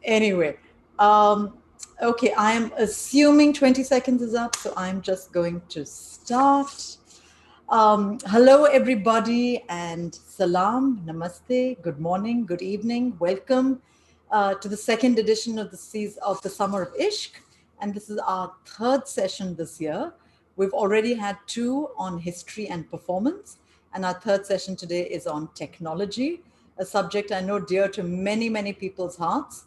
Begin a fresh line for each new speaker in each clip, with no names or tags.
Anyway, okay, I am assuming 20 seconds is up, so I'm just going to start. Hello, everybody, and salam, namaste, good morning, good evening, welcome to the second edition of the Summer of ISHQ, and this is our third session this year. We've already had two on history and performance, and our third session today is on technology, a subject I know dear to many, many people's hearts.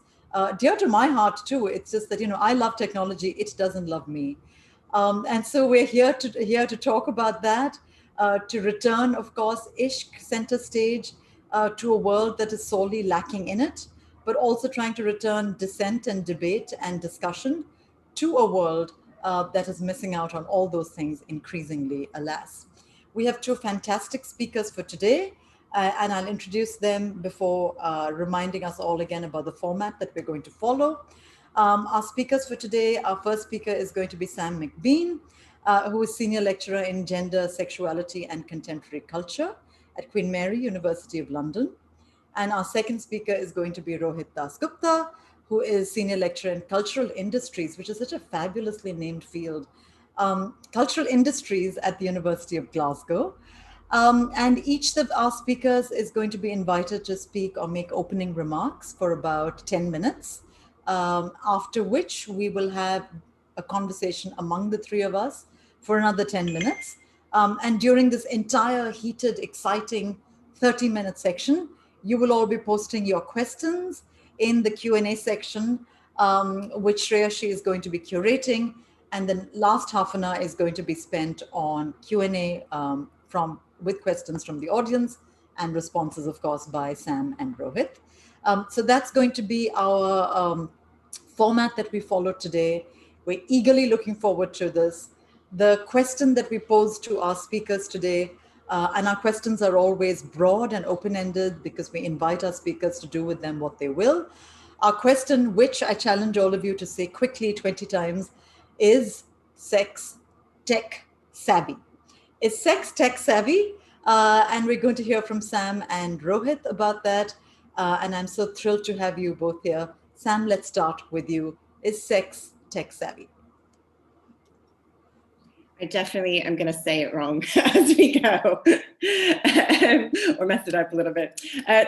Dear to my heart too. It's just that, I love technology, it doesn't love me. And so we're here to talk about that, to return, of course, ISHQ center stage to a world that is sorely lacking in it, but also trying to return dissent and debate and discussion to a world that is missing out on all those things increasingly, alas. We have two fantastic speakers for today, and I'll introduce them before reminding us all again about the format that we're going to follow. Our speakers for today, our first speaker is going to be Sam McBean, who is Senior Lecturer in Gender, Sexuality and Contemporary Culture at Queen Mary, University of London. And our second speaker is going to be Rohit Dasgupta, who is Senior Lecturer in Cultural Industries, which is such a fabulously named field. Cultural Industries at the University of Glasgow. And each of our speakers is going to be invited to speak or make opening remarks for about 10 minutes, after which we will have a conversation among the three of us for another 10 minutes. And during this entire heated, exciting 30-minute section, you will all be posting your questions in the Q&A section, which Shreyashi is going to be curating. And the last half an hour is going to be spent on Q&A with questions from the audience and responses, of course, by Sam and Rohit. So that's going to be our format that we follow today. We're eagerly looking forward to this. The question that we pose to our speakers today, and our questions are always broad and open-ended because we invite our speakers to do with them what they will. Our question, which I challenge all of you to say quickly 20 times, is sex tech savvy? Is sex tech savvy? And we're going to hear from Sam and Rohit about that. And I'm so thrilled to have you both here. Sam, let's start with you. Is sex tech savvy?
I definitely am going to say it wrong as we go, or mess it up a little bit.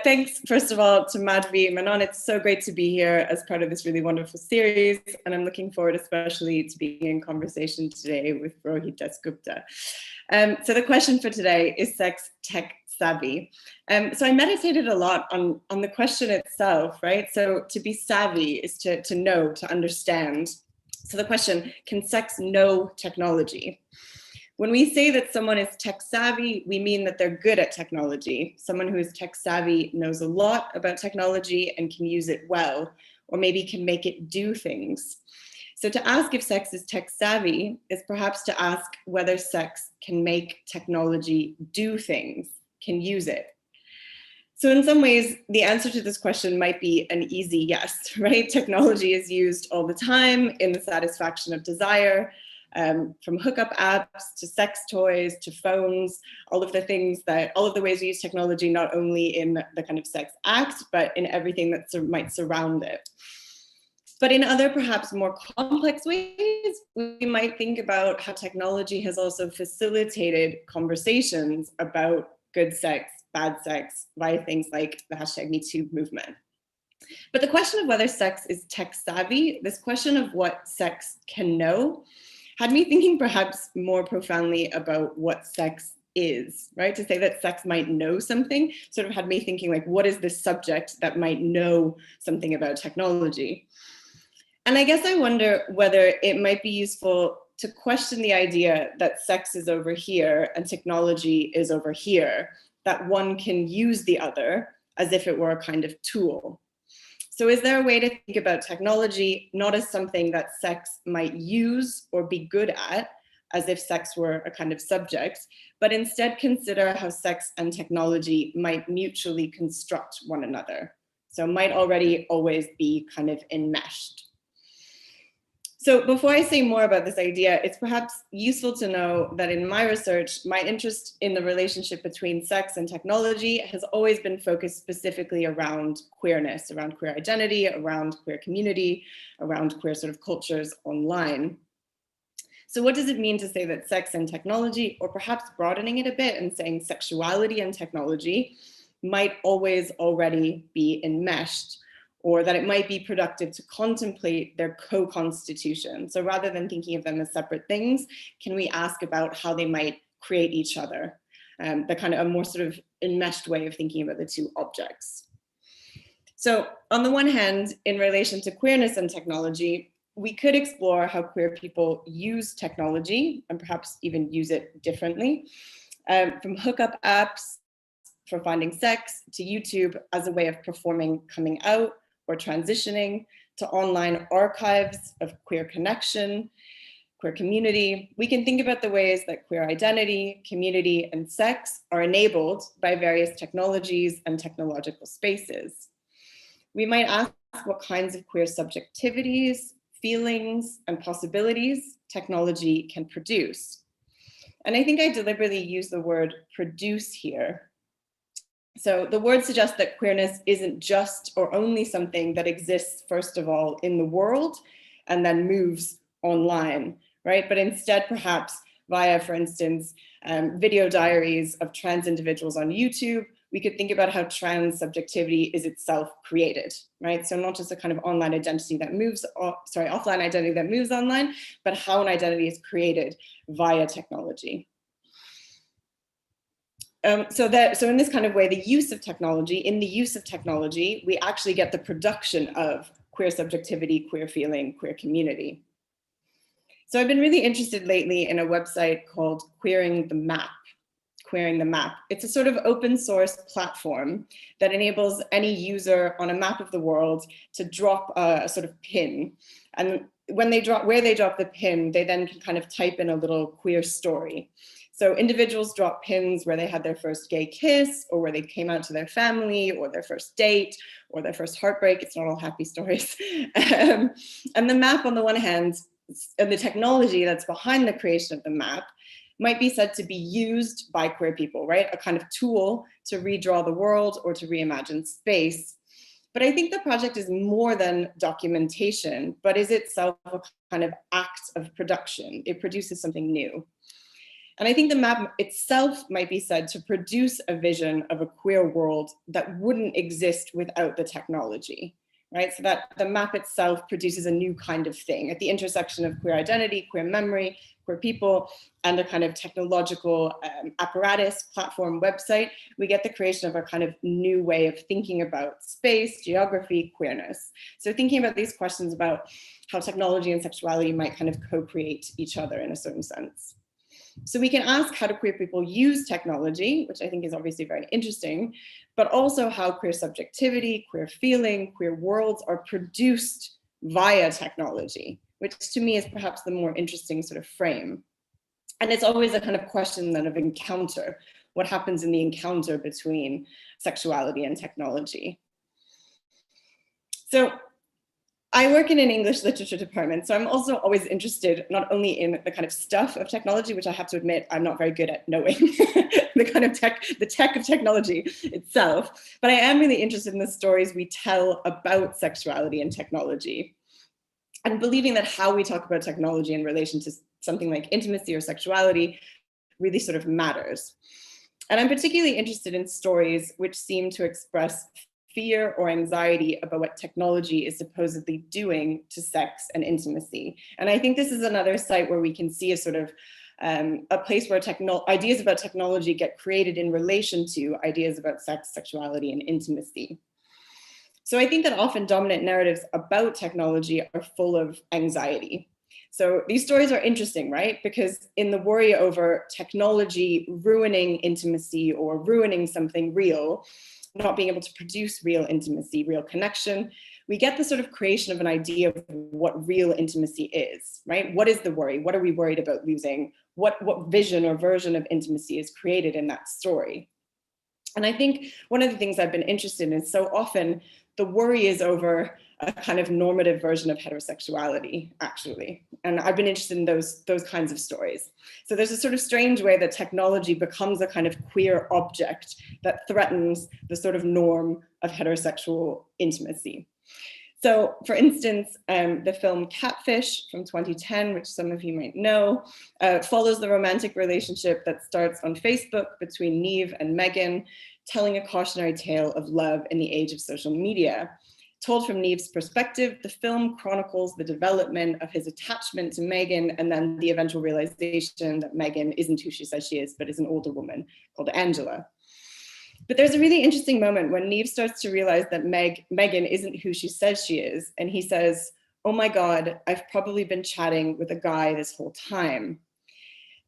Thanks, first of all, to Madhvi and Manon. It's so great to be here as part of this really wonderful series, and I'm looking forward especially to being in conversation today with Rohit Dasgupta. So the question for today is sex tech savvy. So I meditated a lot on the question itself, right? So to be savvy is to know, to understand. So the question, can sex know technology? When we say that someone is tech savvy, we mean that they're good at technology. Someone who is tech savvy knows a lot about technology and can use it well, or maybe can make it do things. So to ask if sex is tech savvy is perhaps to ask whether sex can make technology do things, can use it. So in some ways, the answer to this question might be an easy yes, right? Technology is used all the time in the satisfaction of desire, from hookup apps to sex toys to phones, all of the ways we use technology, not only in the kind of sex act, but in everything that might surround it. But in other, perhaps more complex ways, we might think about how technology has also facilitated conversations about good sex, bad sex, via things like the #MeToo movement. But the question of whether sex is tech savvy, this question of what sex can know, had me thinking perhaps more profoundly about what sex is, right? To say that sex might know something sort of had me thinking like, what is this subject that might know something about technology? And I guess I wonder whether it might be useful to question the idea that sex is over here and technology is over here, that one can use the other as if it were a kind of tool. So is there a way to think about technology not as something that sex might use or be good at, as if sex were a kind of subject, but instead consider how sex and technology might mutually construct one another? So might already always be kind of enmeshed. So before I say more about this idea, it's perhaps useful to know that in my research, my interest in the relationship between sex and technology has always been focused specifically around queerness, around queer identity, around queer community, around queer sort of cultures online. So what does it mean to say that sex and technology, or perhaps broadening it a bit and saying sexuality and technology, might always already be enmeshed, or that it might be productive to contemplate their co-constitution? So rather than thinking of them as separate things, can we ask about how they might create each other? The kind of a more sort of enmeshed way of thinking about the two objects. So on the one hand, in relation to queerness and technology, we could explore how queer people use technology and perhaps even use it differently, from hookup apps for finding sex to YouTube as a way of performing coming out or transitioning, to online archives of queer connection, queer community. We can think about the ways that queer identity, community, and sex are enabled by various technologies and technological spaces. We might ask what kinds of queer subjectivities, feelings, and possibilities technology can produce. And I think I deliberately use the word produce here. So the word suggests that queerness isn't just or only something that exists, first of all, in the world and then moves online, right? But instead, perhaps via, for instance, video diaries of trans individuals on YouTube, we could think about how trans subjectivity is itself created, right? So not just a kind of online identity that moves, offline identity that moves online, but how an identity is created via technology. So in this kind of way, in the use of technology, we actually get the production of queer subjectivity, queer feeling, queer community. So I've been really interested lately in a website called Queering the Map. It's a sort of open source platform that enables any user on a map of the world to drop a sort of pin. And when they drop, where they drop the pin, they then can kind of type in a little queer story. So individuals drop pins where they had their first gay kiss, or where they came out to their family, or their first date, or their first heartbreak. It's not all happy stories. And the map, on the one hand, and the technology that's behind the creation of the map, might be said to be used by queer people, right? A kind of tool to redraw the world or to reimagine space. But I think the project is more than documentation, but is itself a kind of act of production. It produces something new. And I think the map itself might be said to produce a vision of a queer world that wouldn't exist without the technology, right? So that the map itself produces a new kind of thing at the intersection of queer identity, queer memory, queer people, and a kind of technological apparatus, platform, website. We get the creation of a kind of new way of thinking about space, geography, queerness. So thinking about these questions about how technology and sexuality might kind of co-create each other in a certain sense. So we can ask, how do queer people use technology, which I think is obviously very interesting, but also how queer subjectivity, queer feeling, queer worlds are produced via technology, which to me is perhaps the more interesting sort of frame. And it's always a kind of question then of encounter. What happens in the encounter between sexuality and technology? So I work in an English literature department, so I'm also always interested not only in the kind of stuff of technology, which I have to admit I'm not very good at knowing, the kind of the tech of technology itself, but I am really interested in the stories we tell about sexuality and technology, and believing that how we talk about technology in relation to something like intimacy or sexuality really sort of matters. And I'm particularly interested in stories which seem to express fear or anxiety about what technology is supposedly doing to sex and intimacy. And I think this is another site where we can see a sort of a place where ideas about technology get created in relation to ideas about sex, sexuality, and intimacy. So I think that often dominant narratives about technology are full of anxiety. So these stories are interesting, right? Because in the worry over technology ruining intimacy or ruining something real, not being able to produce real intimacy, real connection, we get the sort of creation of an idea of what real intimacy is, right? What is the worry? What are we worried about losing? What vision or version of intimacy is created in that story? And I think one of the things I've been interested in is so often the worry is over a kind of normative version of heterosexuality, actually. And I've been interested in those kinds of stories. So there's a sort of strange way that technology becomes a kind of queer object that threatens the sort of norm of heterosexual intimacy. So, for instance, the film Catfish from 2010, which some of you might know, follows the romantic relationship that starts on Facebook between Niamh and Megan, telling a cautionary tale of love in the age of social media. Told from Niamh's perspective, the film chronicles the development of his attachment to Megan and then the eventual realization that Megan isn't who she says she is, but is an older woman called Angela. But there's a really interesting moment when Niamh starts to realize that Megan isn't who she says she is. And he says, "Oh my God, I've probably been chatting with a guy this whole time."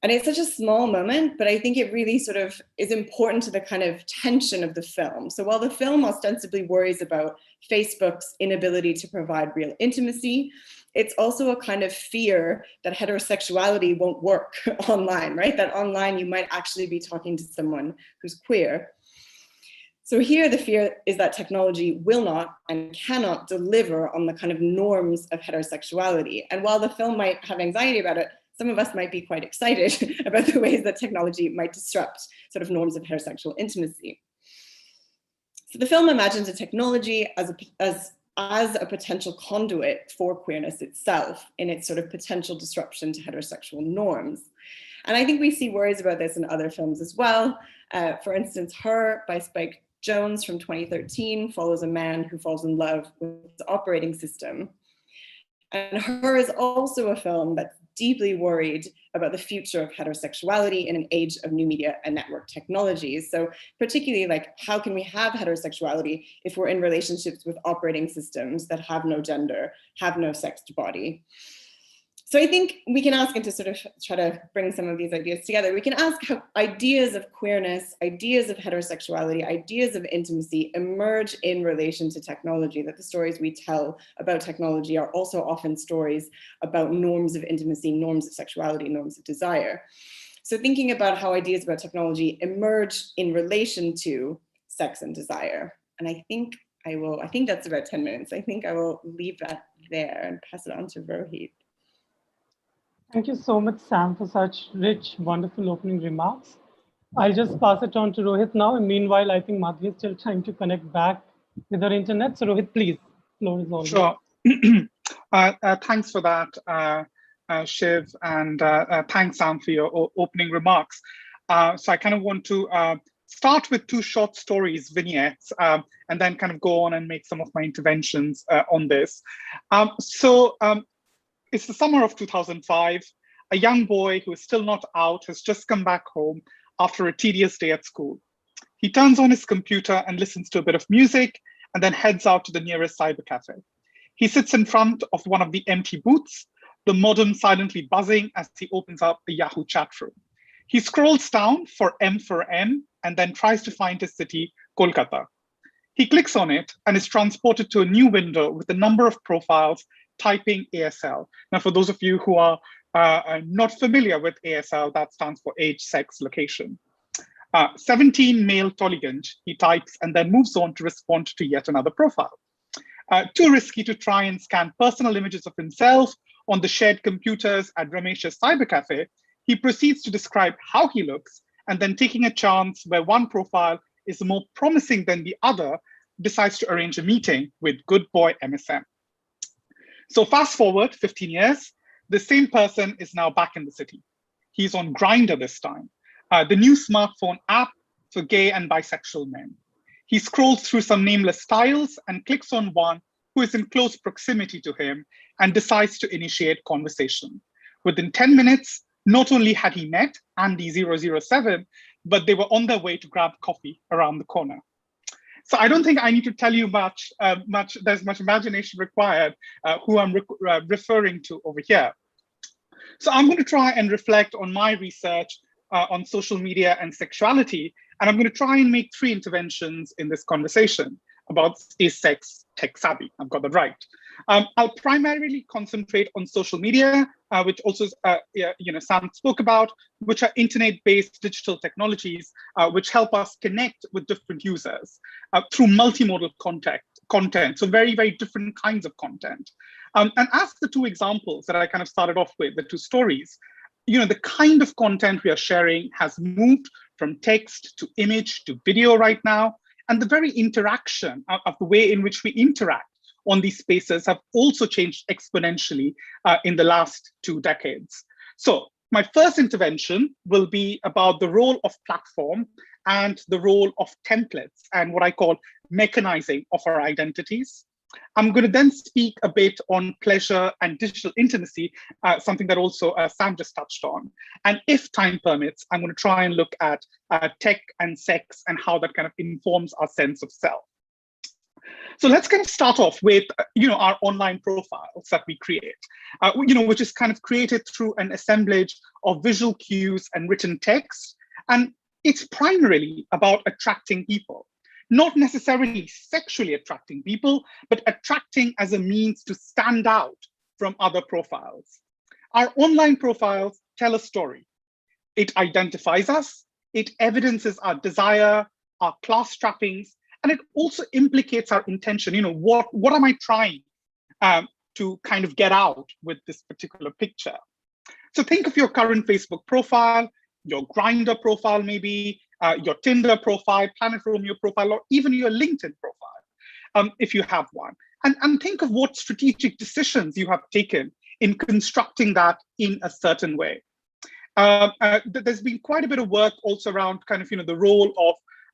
And it's such a small moment, but I think it really sort of is important to the kind of tension of the film. So while the film ostensibly worries about Facebook's inability to provide real intimacy, it's also a kind of fear that heterosexuality won't work online, right? That online you might actually be talking to someone who's queer. So here the fear is that technology will not and cannot deliver on the kind of norms of heterosexuality. And while the film might have anxiety about it, some of us might be quite excited about the ways that technology might disrupt sort of norms of heterosexual intimacy. So the film imagines a technology as a potential conduit for queerness itself in its sort of potential disruption to heterosexual norms. And I think we see worries about this in other films as well. For instance, Her by Spike Jonze from 2013 follows a man who falls in love with his operating system. And Her is also a film that's deeply worried about the future of heterosexuality in an age of new media and network technologies. So particularly, like, how can we have heterosexuality if we're in relationships with operating systems that have no gender, have no sexed body? So I think we can ask, and to sort of try to bring some of these ideas together, we can ask how ideas of queerness, ideas of heterosexuality, ideas of intimacy emerge in relation to technology, that the stories we tell about technology are also often stories about norms of intimacy, norms of sexuality, norms of desire. So thinking about how ideas about technology emerge in relation to sex and desire. And I think that's about 10 minutes. I think I will leave that there and pass it on to Rohit.
Thank you so much, Sam, for such rich, wonderful opening remarks. I'll just pass it on to Rohit now. And meanwhile, I think Madhvi is still trying to connect back with her internet. So Rohit, please, floor is all yours.
Sure. Thanks for that, Shiv, and thanks, Sam, for your opening remarks. So I kind of want to start with two short stories, vignettes, and then kind of go on and make some of my interventions on this. It's the summer of 2005. A young boy who is still not out has just come back home after a tedious day at school. He turns on his computer and listens to a bit of music and then heads out to the nearest cyber cafe. He sits in front of one of the empty booths, the modem silently buzzing as he opens up the Yahoo chat room. He scrolls down for M and then tries to find his city, Kolkata. He clicks on it and is transported to a new window with a number of profiles typing ASL. Now, for those of you who are not familiar with ASL, that stands for age, sex, location. 17 male Tollygunj, he types and then moves on to respond to yet another profile. Too risky to try and scan personal images of himself on the shared computers at Ramesh's cyber cafe, he proceeds to describe how he looks, and then taking a chance where one profile is more promising than the other, decides to arrange a meeting with good boy MSM. So fast forward 15 years, the same person is now back in the city. He's on Grindr this time, the new smartphone app for gay and bisexual men. He scrolls through some nameless styles and clicks on one who is in close proximity to him and decides to initiate conversation. Within 10 minutes, not only had he met Andy007, but they were on their way to grab coffee around the corner. So I don't think I need to tell you much, there's much imagination required who I'm referring to over here. So I'm going to try and reflect on my research on social media and sexuality, and I'm going to try and make 3 interventions in this conversation about is sex tech savvy? I've got that right. I'll primarily concentrate on social media, which also Sam spoke about, which are internet-based digital technologies which help us connect with different users through multimodal content. So very, very different kinds of content. And as the two examples that I kind of started off with, the two stories, the kind of content we are sharing has moved from text to image to video right now. And the very interaction of the way in which we interact on these spaces have also changed exponentially in the last 2 decades. So my first intervention will be about the role of platform and the role of templates and what I call mechanizing of our identities. I'm going to then speak a bit on pleasure and digital intimacy, something that also Sam just touched on. And if time permits, I'm going to try and look at tech and sex and how that kind of informs our sense of self. So let's kind of start off with, our online profiles that we create, which is kind of created through an assemblage of visual cues and written text. And it's primarily about attracting people. Not necessarily sexually attracting people, but attracting as a means to stand out from other profiles. Our online profiles tell a story. It identifies us, it evidences our desire, our class trappings, and it also implicates our intention. What am I trying to kind of get out with this particular picture? So think of your current Facebook profile, your Grindr profile maybe, your Tinder profile, Planet Romeo profile, or even your LinkedIn profile, if you have one. And think of what strategic decisions you have taken in constructing that in a certain way. There's been quite a bit of work also around kind of, the role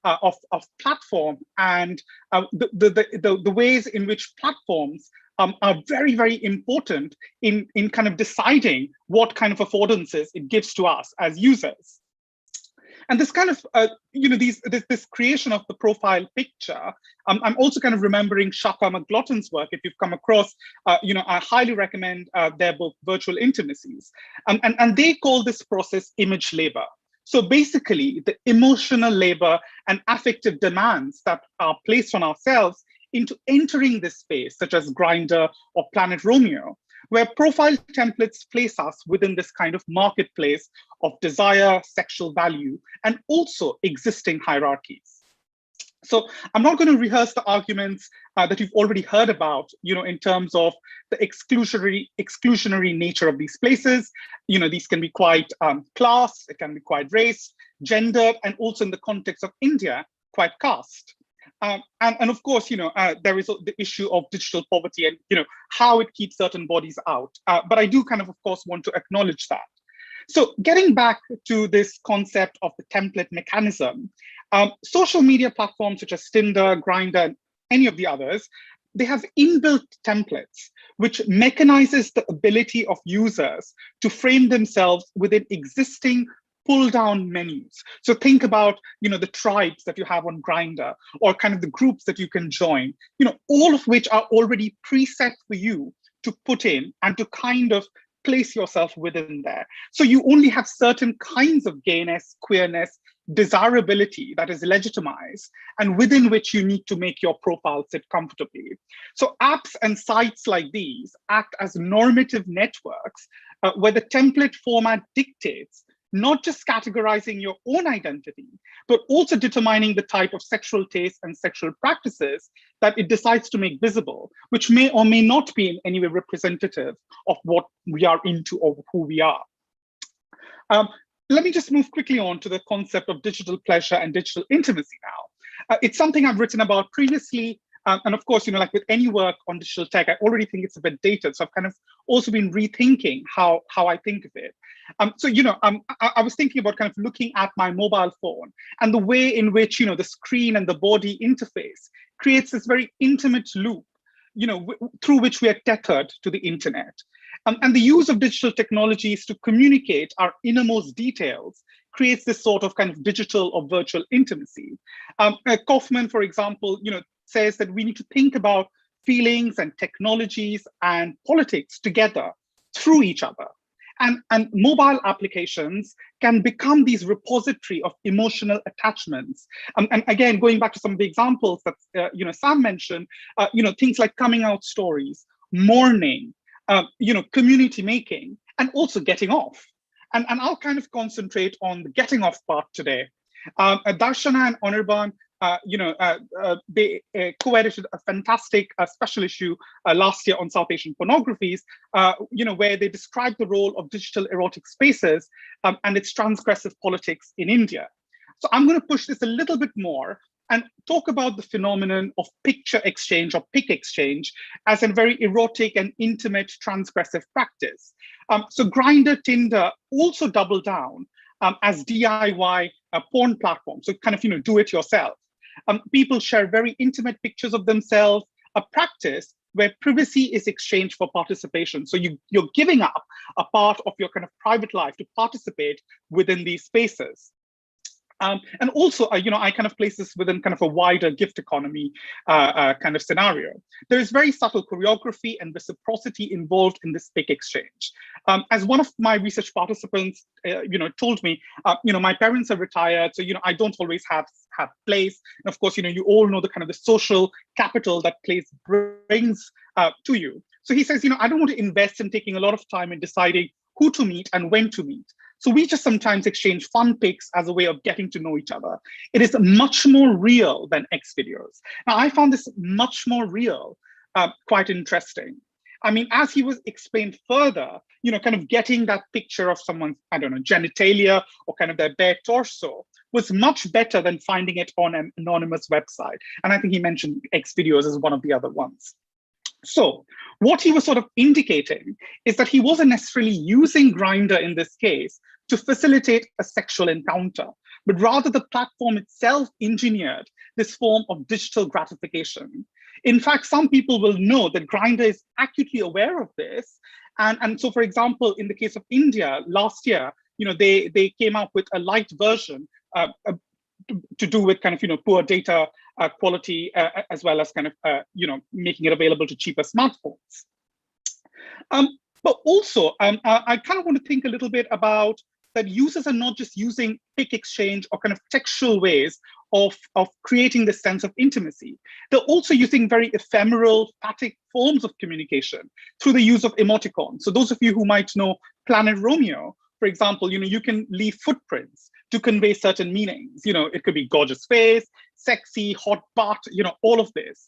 of platform and the ways in which platforms are very, very important in kind of deciding what kind of affordances it gives to us as users. And this kind of, this creation of the profile picture, I'm also kind of remembering Shaka McLaughlin's work. If you've come across, I highly recommend their book, Virtual Intimacies. And they call this process image labor. So basically, the emotional labor and affective demands that are placed on ourselves into entering this space, such as Grindr or Planet Romeo, where profile templates place us within this kind of marketplace of desire, sexual value, and also existing hierarchies. So I'm not going to rehearse the arguments that you've already heard about, in terms of the exclusionary nature of these places. These can be quite class, it can be quite race, gender, and also in the context of India, quite caste. And of course, there is the issue of digital poverty and, how it keeps certain bodies out. But I do kind of course, want to acknowledge that. So getting back to this concept of the template mechanism, social media platforms such as Tinder, Grindr, and any of the others, they have inbuilt templates, which mechanizes the ability of users to frame themselves within existing pull-down menus. So think about, the tribes that you have on Grindr, or kind of the groups that you can join, all of which are already preset for you to put in and to kind of place yourself within there. So you only have certain kinds of gayness, queerness, desirability that is legitimized, and within which you need to make your profile sit comfortably. So apps and sites like these act as normative networks where the template format dictates not just categorizing your own identity, but also determining the type of sexual taste and sexual practices that it decides to make visible, which may or may not be in any way representative of what we are into or who we are. Let me just move quickly on to the concept of digital pleasure and digital intimacy now. It's something I've written about previously. And of course, like with any work on digital tech, I already think it's a bit dated. So I've kind of also been rethinking how I think of it. I was thinking about kind of looking at my mobile phone and the way in which, the screen and the body interface creates this very intimate loop, through which we are tethered to the internet. And the use of digital technologies to communicate our innermost details creates this sort of kind of digital or virtual intimacy. Kaufman, for example, says that we need to think about feelings and technologies and politics together through each other. And mobile applications can become these repository of emotional attachments. And again, going back to some of the examples that Sam mentioned, things like coming out stories, mourning, community making, and also getting off. And I'll kind of concentrate on the getting off part today. Darshana and Anirban they co-edited a fantastic special issue last year on South Asian pornographies, where they describe the role of digital erotic spaces and its transgressive politics in India. So I'm going to push this a little bit more and talk about the phenomenon of picture exchange or pic exchange as a very erotic and intimate transgressive practice. So Grindr, Tinder also double down as DIY porn platforms. So kind of, do it yourself. People share very intimate pictures of themselves, a practice where privacy is exchanged for participation. So you're giving up a part of your kind of private life to participate within these spaces. And also, I kind of place this within kind of a wider gift economy kind of scenario. There is very subtle choreography and reciprocity involved in this pic exchange. As one of my research participants, told me, my parents are retired, so I don't always have place. And of course, you all know the kind of the social capital that place brings to you. So he says, I don't want to invest in taking a lot of time in deciding who to meet and when to meet. So we just sometimes exchange fun pics as a way of getting to know each other. It is much more real than X videos. Now, I found this much more real, quite interesting. I mean, as he was explained further, kind of getting that picture of someone's, I don't know, genitalia or kind of their bare torso was much better than finding it on an anonymous website. And I think he mentioned X videos as one of the other ones. So what he was sort of indicating is that he wasn't necessarily using Grindr in this case to facilitate a sexual encounter, but rather the platform itself engineered this form of digital gratification. In fact, some people will know that Grindr is acutely aware of this. And so, for example, in the case of India last year, they came out with a light version to do with kind of, poor data quality, as well as kind of, making it available to cheaper smartphones. But also, I kind of want to think a little bit about that users are not just using pic exchange or kind of textual ways of creating this sense of intimacy. They're also using very ephemeral, static forms of communication through the use of emoticons. So those of you who might know Planet Romeo, for example, you can leave footprints to convey certain meanings. It could be gorgeous face, sexy, hot butt, all of this.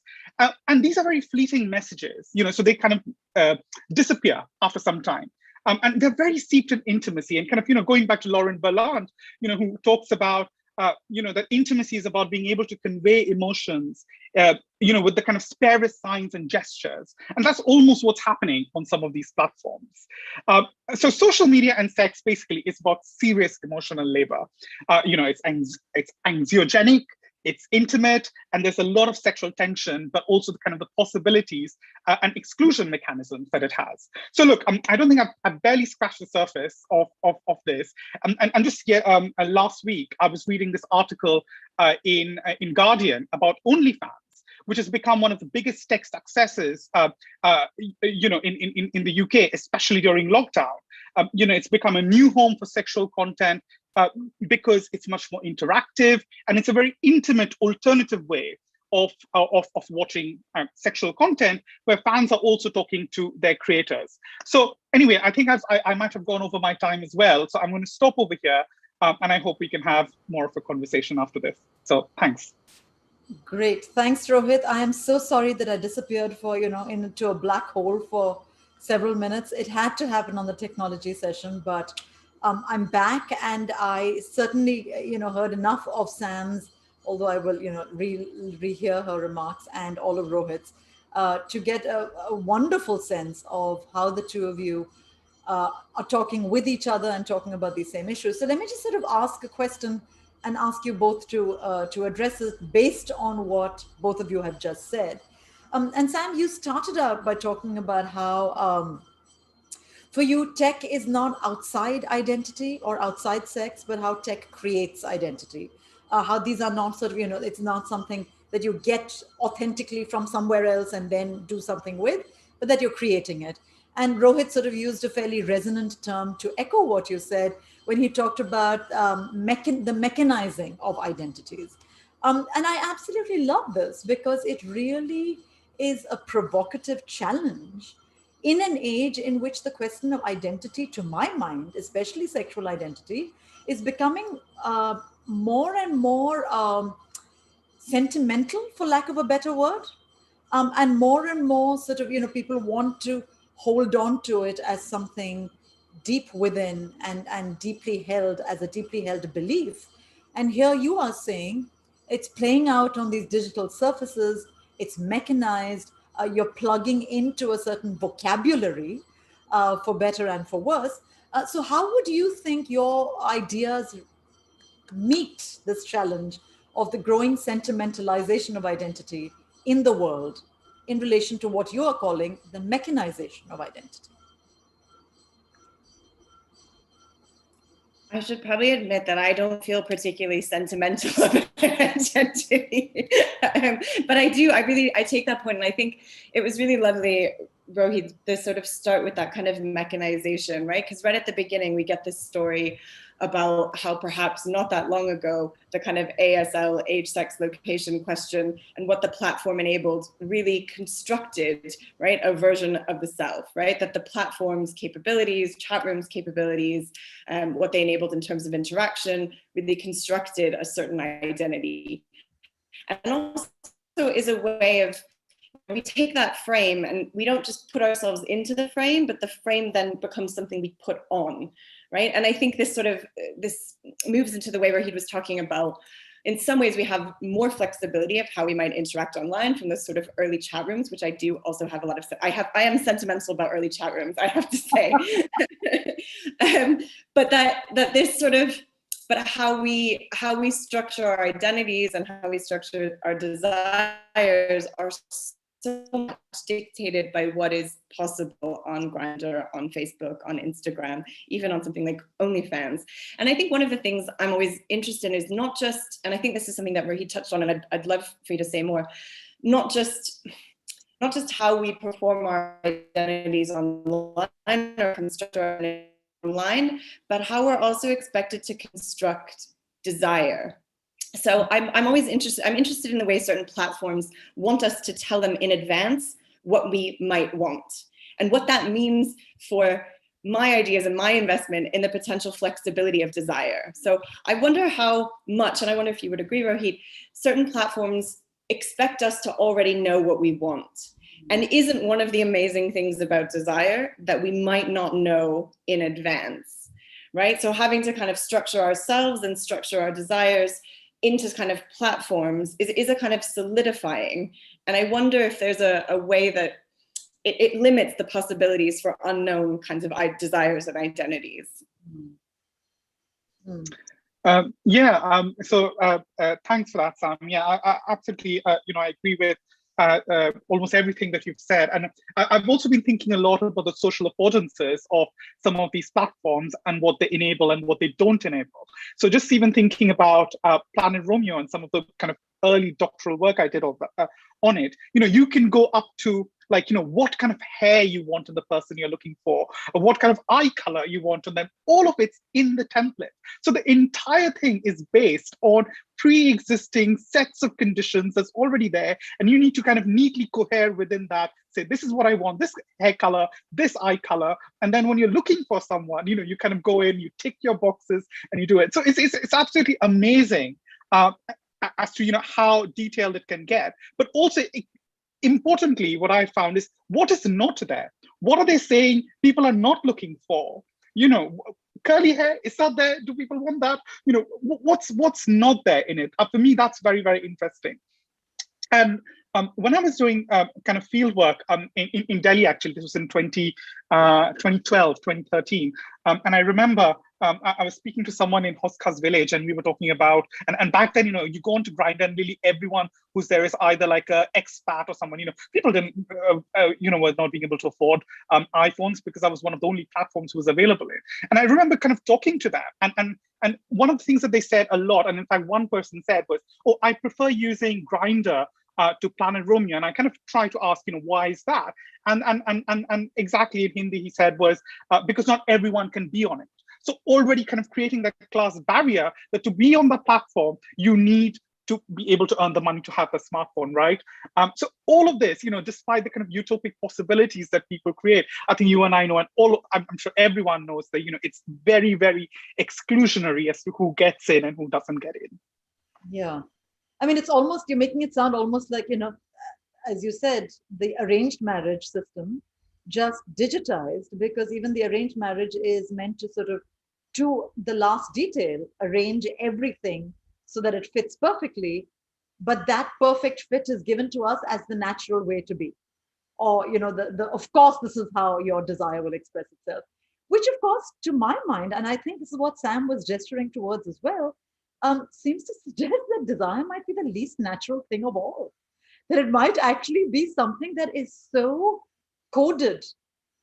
And these are very fleeting messages, so they kind of disappear after some time. And they're very steeped in intimacy and kind of, going back to Lauren Berlant, who talks about, that intimacy is about being able to convey emotions, with the kind of sparest signs and gestures. And that's almost what's happening on some of these platforms. So social media and sex basically is about serious emotional labor. It's anxiogenic, it's intimate, and there's a lot of sexual tension, but also the kind of the possibilities and exclusion mechanisms that it has. So look, I don't think I've barely scratched the surface of this. And just last week, I was reading this article in Guardian about OnlyFans, which has become one of the biggest tech successes, in the UK, especially during lockdown. It's become a new home for sexual content because it's much more interactive, and it's a very intimate alternative way of watching sexual content, where fans are also talking to their creators. So anyway, I think I might have gone over my time as well. So I'm going to stop over here, and I hope we can have more of a conversation after this. So thanks.
Great. Thanks, Rohit. I am so sorry that I disappeared for, into a black hole for several minutes. It had to happen on the technology session, but I'm back, and I certainly, heard enough of Sam's, although I will, rehear her remarks and all of Rohit's, to get a wonderful sense of how the two of you are talking with each other and talking about these same issues. So let me just sort of ask a question and ask you both to address it based on what both of you have just said. And Sam, you started out by talking about how for you, tech is not outside identity or outside sex, but how tech creates identity. How these are not sort of, it's not something that you get authentically from somewhere else and then do something with, but that you're creating it. And Rohit sort of used a fairly resonant term to echo what you said when he talked about the mechanizing of identities. And I absolutely love this because it really is a provocative challenge in an age in which the question of identity, to my mind, especially sexual identity, is becoming more and more sentimental, for lack of a better word. And more sort of, people want to hold on to it as something deep within and deeply held, as a deeply held belief. And here you are saying it's playing out on these digital surfaces, it's mechanized, you're plugging into a certain vocabulary, for better and for worse. So how would you think your ideas meet this challenge of the growing sentimentalization of identity in the world in relation to what you are calling the mechanization of identity?
I should probably admit that I don't feel particularly sentimental about identity. But I take that point, and I think it was really lovely, Rohit, to sort of start with that kind of mechanization, right? Because right at the beginning, we get this story about how perhaps not that long ago, the kind of ASL, age, sex, location question, and what the platform enabled really constructed, right, a version of the self, right? That the platform's capabilities, chat rooms capabilities, what they enabled in terms of interaction, really constructed a certain identity. And also is a way of, we take that frame and we don't just put ourselves into the frame, but the frame then becomes something we put on, right? And I think this moves into the way where he was talking about, in some ways we have more flexibility of how we might interact online from those sort of early chat rooms, which I do also have a lot of, I am sentimental about early chat rooms, I have to say. But how we structure our identities and how we structure our desires are so much dictated by what is possible on Grindr, on Facebook, on Instagram, even on something like OnlyFans. And I think one of the things I'm always interested in is not just, and I think this is something that Rohit touched on, and I'd love for you to say more, not just how we perform our identities online or construct our identities online, but how we're also expected to construct desire. So I'm always interested in the way certain platforms want us to tell them in advance what we might want and what that means for my ideas and my investment in the potential flexibility of desire. So I wonder how much, and I wonder if you would agree, Rohit, certain platforms expect us to already know what we want. And isn't one of the amazing things about desire that we might not know in advance, right? So having to kind of structure ourselves and structure our desires into kind of platforms is a kind of solidifying. And I wonder if there's a way that it limits the possibilities for unknown kinds of desires and identities.
So thanks for that, Sam. Yeah, I absolutely, I agree with almost everything that you've said. And I've also been thinking a lot about the social affordances of some of these platforms and what they enable and what they don't enable. So just even thinking about Planet Romeo and some of the kind of early doctoral work I did on it, you can go up to what kind of hair you want in the person you're looking for, or what kind of eye color you want in them. All of it's in the template. So the entire thing is based on pre-existing sets of conditions that's already there, and you need to kind of neatly cohere within that, say, this is what I want, this hair color, this eye color. And then when you're looking for someone, you kind of go in, you tick your boxes and you do it. So it's absolutely amazing as to how detailed it can get. But also, importantly, what I found is what is not there. What are they saying people are not looking for? Curly hair, is that there? Do people want that? What's not there in it? For me, that's very, very interesting. And when I was doing kind of field work in Delhi, actually, this was in 2012, 2013. And I remember I was speaking to someone in Hoska's village, and we were talking about, and back then, you go onto Grindr and really everyone who's there is either like a expat or someone, people didn't, were not being able to afford iPhones, because that was one of the only platforms who was available in. And I remember kind of talking to them, and one of the things that they said a lot, and in fact, one person said was, oh, I prefer using Grindr to Planet Romeo. And I kind of try to ask, why is that? And exactly in Hindi, he said was, because not everyone can be on it. So already kind of creating that class barrier that to be on the platform, you need to be able to earn the money to have a smartphone, right? So all of this, despite the kind of utopic possibilities that people create, I think you and I know, and I'm sure everyone knows that, it's very, very exclusionary as to who gets in and who doesn't get in.
Yeah. I mean, it's almost, you're making it sound almost like, as you said, the arranged marriage system just digitized, because even the arranged marriage is meant to sort of, to the last detail, arrange everything so that it fits perfectly. But that perfect fit is given to us as the natural way to be. Or, of course, this is how your desire will express itself. Which, of course, to my mind, and I think this is what Sam was gesturing towards as well, seems to suggest that desire might be the least natural thing of all. That it might actually be something that is so coded,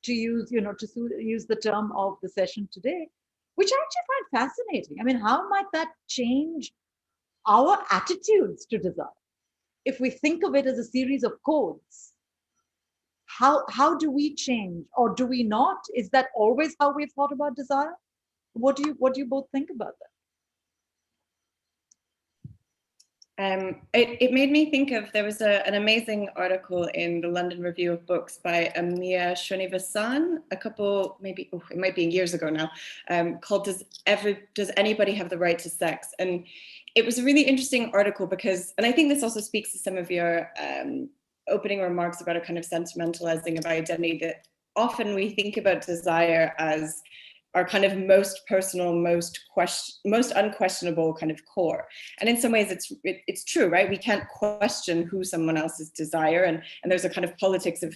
to use, use the term of the session today, which I actually find fascinating. I mean, how might that change our attitudes to desire? If we think of it as a series of codes, how do we change, or do we not? Is that always how we've thought about desire? What do you both think about that?
It made me think of, there was an amazing article in the London Review of Books by Amia Srinivasan, it might be years ago now, called Does Anybody Have the Right to Sex? And it was a really interesting article because, and I think this also speaks to some of your opening remarks about a kind of sentimentalizing of identity, that often we think about desire as our kind of most personal, most unquestionable kind of core. And in some ways it's true, right? We can't question who someone else's desire. And there's a kind of politics of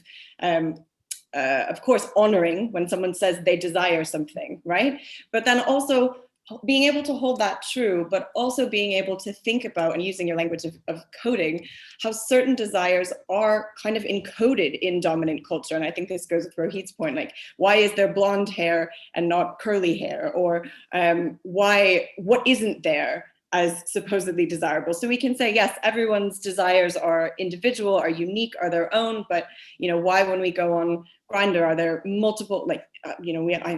course, honoring when someone says they desire something, right? But then also being able to hold that true, but also being able to think about, and using your language of coding, how certain desires are kind of encoded in dominant culture. And I think this goes with Rohit's point, like, why is there blonde hair and not curly hair? Or what isn't there as supposedly desirable? So we can say, yes, everyone's desires are individual, are unique, are their own, but why, when we go on Grindr, are there multiple, I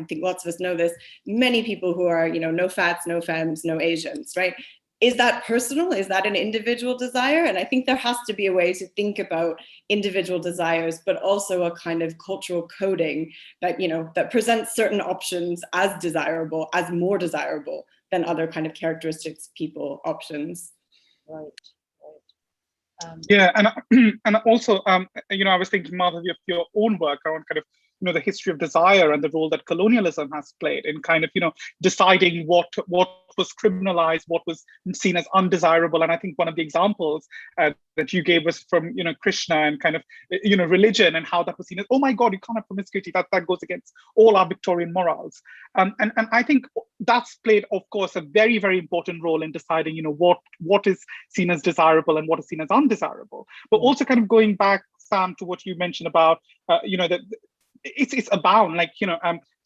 think lots of us know this, many people who are, no fats, no femmes, no Asians, right? Is that personal? Is that an individual desire? And I think there has to be a way to think about individual desires, but also a kind of cultural coding that, that presents certain options as desirable, as more desirable than other kind of characteristics, people, options.
Right.
Yeah, and also, I was thinking, Madhavi, of your own work around kind of, the history of desire and the role that colonialism has played in kind of, deciding what was criminalized, what was seen as undesirable. And I think one of the examples that you gave was from, Krishna and kind of, religion, and how that was seen as, oh my God, you can't have promiscuity. That goes against all our Victorian morals. And I think that's played, of course, a very, very important role in deciding, what is seen as desirable and what is seen as undesirable. But also kind of going back, Sam, to what you mentioned about, that it's abound, like,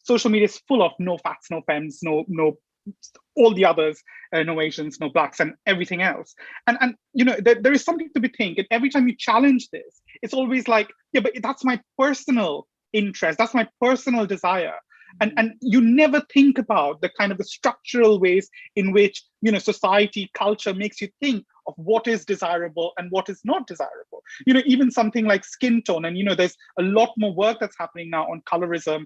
social media is full of no fats, no femmes, no all the others, no Asians, no blacks, and everything else. And there is something to be think. And every time you challenge this, it's always like, yeah, but that's my personal interest, that's my personal desire. And you never think about the kind of the structural ways in which, society, culture makes you think of what is desirable and what is not desirable. Even something like skin tone, and there's a lot more work that's happening now on colorism,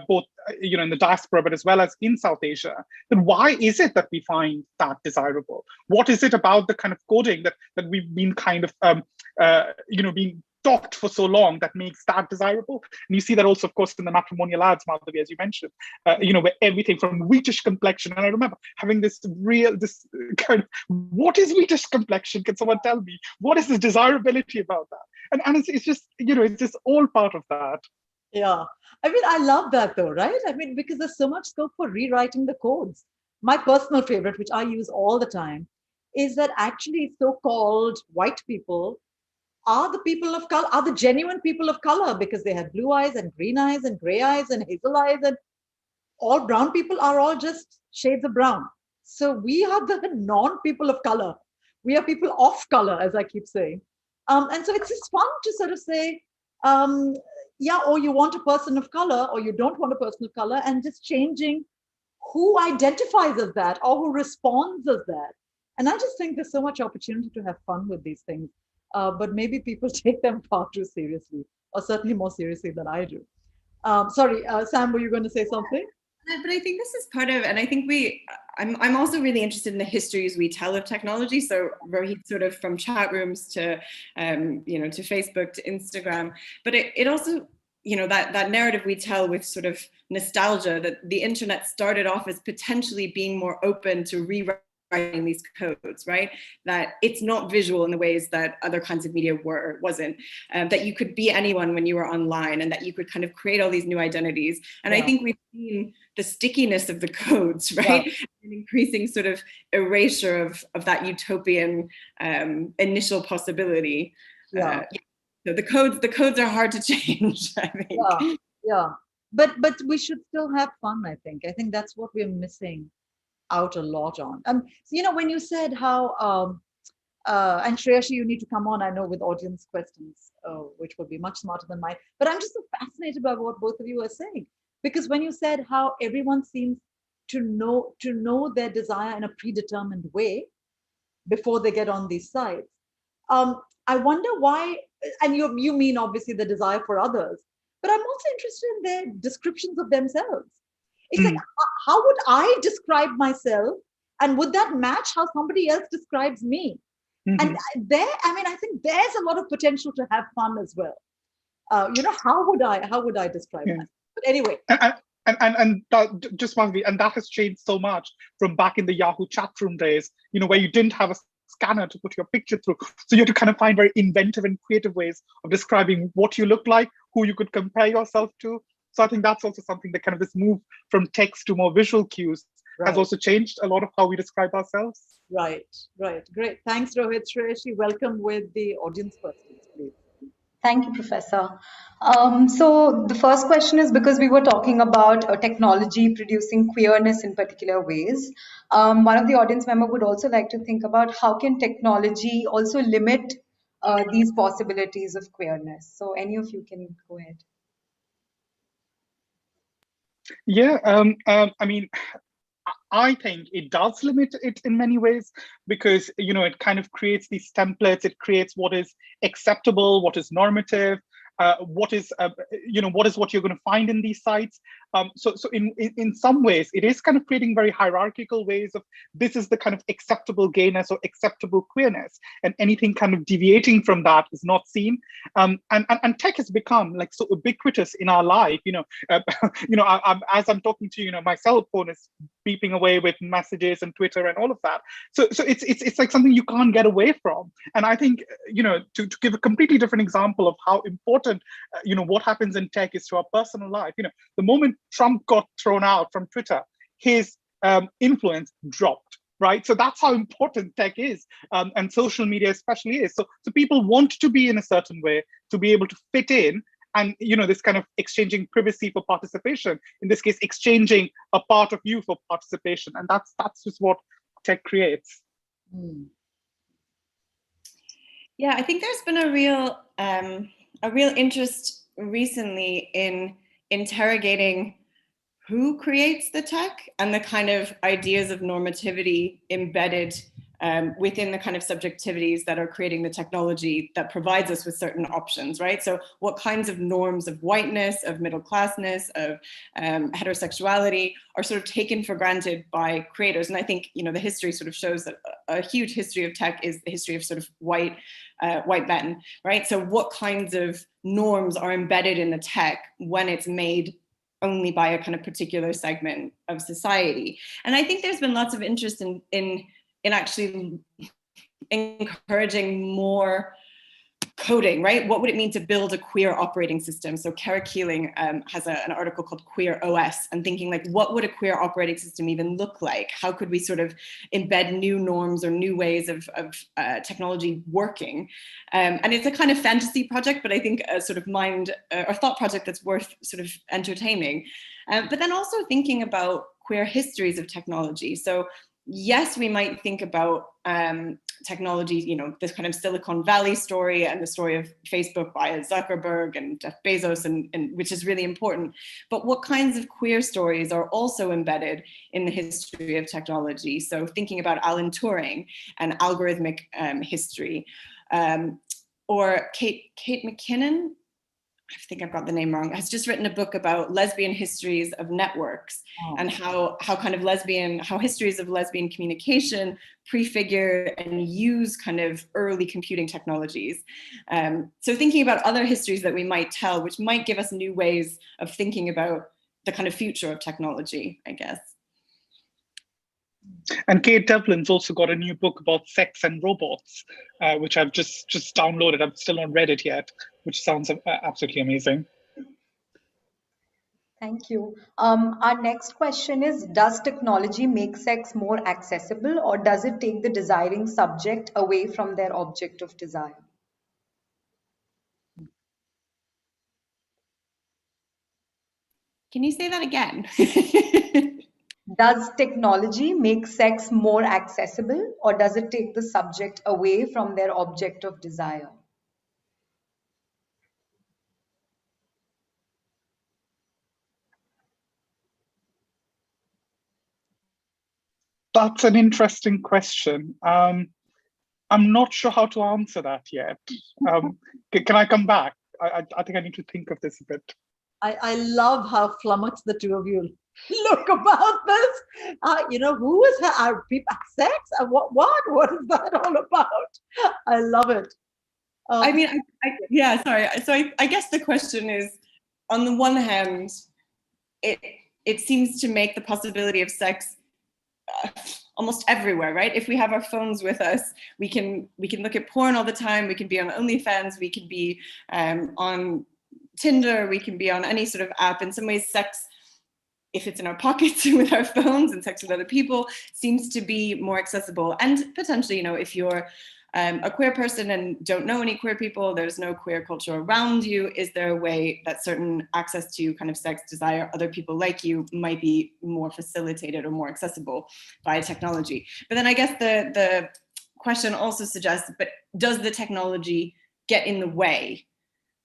both in the diaspora, but as well as in South Asia. Then why is it that we find that desirable? What is it about the kind of coding that we've been kind of being taught for so long that makes that desirable? And you see that also, of course, in the matrimonial ads, Madhavi, as you mentioned, where everything from wheatish complexion. And I remember having this kind of, what is wheatish complexion? Can someone tell me? What is the desirability about that? And it's just, it's just all part of that.
Yeah. I mean, I love that though, right? I mean, because there's so much scope for rewriting the codes. My personal favorite, which I use all the time, is that actually so-called white people are the people of color, are the genuine people of color, because they have blue eyes and green eyes and gray eyes and hazel eyes, and all brown people are all just shades of brown. So we are the non-people of color. We are people of color, as I keep saying. And so it's just fun to sort of say, yeah, or you want a person of color, or you don't want a person of color, and just changing who identifies as that or who responds as that. And I just think there's so much opportunity to have fun with these things. But maybe people take them far too seriously, or certainly more seriously than I do. Sorry, Sam, were you going to say something?
But I think this is part of, and I think I'm also really interested in the histories we tell of technology. So Rohit, sort of from chat rooms to, to Facebook, to Instagram, but it also, that narrative we tell with sort of nostalgia, that the internet started off as potentially being more open to rewriting these codes, right? That it's not visual in the ways that other kinds of media wasn't, that you could be anyone when you were online, and that you could kind of create all these new identities. And I think we've seen the stickiness of the codes, right? An increasing sort of erasure of that utopian initial possibility. So the codes are hard to change, I think.
But we should still have fun, I think. I think that's what we're missing out a lot on. So, when you said how, and Shreyashi, you need to come on, I know, with audience questions, which will be much smarter than mine. But I'm just so fascinated by what both of you are saying. Because when you said how everyone seems to know their desire in a predetermined way before they get on these sites, I wonder why, and you mean obviously the desire for others, but I'm also interested in their descriptions of themselves. It's like, how would I describe myself? And would that match how somebody else describes me? And I think there's a lot of potential to have fun as well. How would I describe myself? But anyway.
And just Madhvi, and that has changed so much from back in the Yahoo chat room days, where you didn't have a scanner to put your picture through. So you had to kind of find very inventive and creative ways of describing what you look like, who you could compare yourself to. So I think that's also something that kind of this move from text to more visual cues has also changed a lot of how we describe ourselves.
Right. Great. Thanks, Rohit. Shreyashi, welcome with the audience questions, please.
Thank you, Professor. So the first question is, because we were talking about technology producing queerness in particular ways, one of the audience members would also like to think about how can technology also limit these possibilities of queerness. So any of you can go ahead.
Yeah, I think it does limit it in many ways, because it kind of creates these templates. It creates what is acceptable, what is normative, what is what you're going to find in these sites. So in some ways, it is kind of creating very hierarchical ways of, this is the kind of acceptable gayness or acceptable queerness, and anything kind of deviating from that is not seen. And tech has become like so ubiquitous in our life. As I'm talking to you, my cell phone is beeping away with messages and Twitter and all of that. So it's like something you can't get away from. And I think to give a completely different example of how important what happens in tech is to our personal life. The moment Trump got thrown out from Twitter, his influence dropped. Right, so that's how important tech is, and social media especially is. So people want to be in a certain way to be able to fit in, and this kind of exchanging privacy for participation. In this case, exchanging a part of you for participation, and that's just what tech creates.
Yeah, I think there's been a real interest recently in interrogating who creates the tech and the kind of ideas of normativity embedded within the kind of subjectivities that are creating the technology that provides us with certain options, right? So what kinds of norms of whiteness, of middle classness, of heterosexuality are sort of taken for granted by creators? And I think, the history sort of shows that a huge history of tech is the history of sort of white men, right? So what kinds of norms are embedded in the tech when it's made only by a kind of particular segment of society? And I think there's been lots of interest in actually encouraging more coding, right? What would it mean to build a queer operating system? So Kara Keeling has an article called Queer OS, and thinking like, what would a queer operating system even look like? How could we sort of embed new norms or new ways of technology working? And it's a kind of fantasy project, but I think a sort of mind or thought project that's worth sort of entertaining. But then also thinking about queer histories of technology. So yes, we might think about technology, this kind of Silicon Valley story and the story of Facebook via Zuckerberg and Jeff Bezos, and which is really important. But what kinds of queer stories are also embedded in the history of technology? So thinking about Alan Turing and algorithmic history, or Kate McKinnon, I think I've got the name wrong, has just written a book about lesbian histories of networks and how histories of lesbian communication prefigure and use kind of early computing technologies. So thinking about other histories that we might tell, which might give us new ways of thinking about the kind of future of technology, I guess.
And Kate Devlin's also got a new book about sex and robots, which I've just downloaded. I've still not read it yet, which sounds absolutely amazing.
Thank you. Our next question is, does technology make sex more accessible, or does it take the desiring subject away from their object of desire?
Can you say that again?
Does technology make sex more accessible, or does it take the subject away from their object of desire?
That's an interesting question. I'm not sure how to answer that yet. Can I come back? I think I need to think of this a bit.
I love how flummoxed the two of you look about this. Who is her? Are people sex? What is that all about? I love it.
I mean, yeah, sorry. So I guess the question is, on the one hand, it seems to make the possibility of sex almost everywhere, right? If we have our phones with us, we can look at porn all the time. We can be on OnlyFans. We can be on Tinder. We can be on any sort of app. In some ways, sex, if it's in our pockets with our phones, and sex with other people seems to be more accessible. And potentially, if you're a queer person and don't know any queer people, there's no queer culture around you, is there a way that certain access to kind of sex, desire, other people like you might be more facilitated or more accessible by technology? But then I guess the question also suggests, but does the technology get in the way,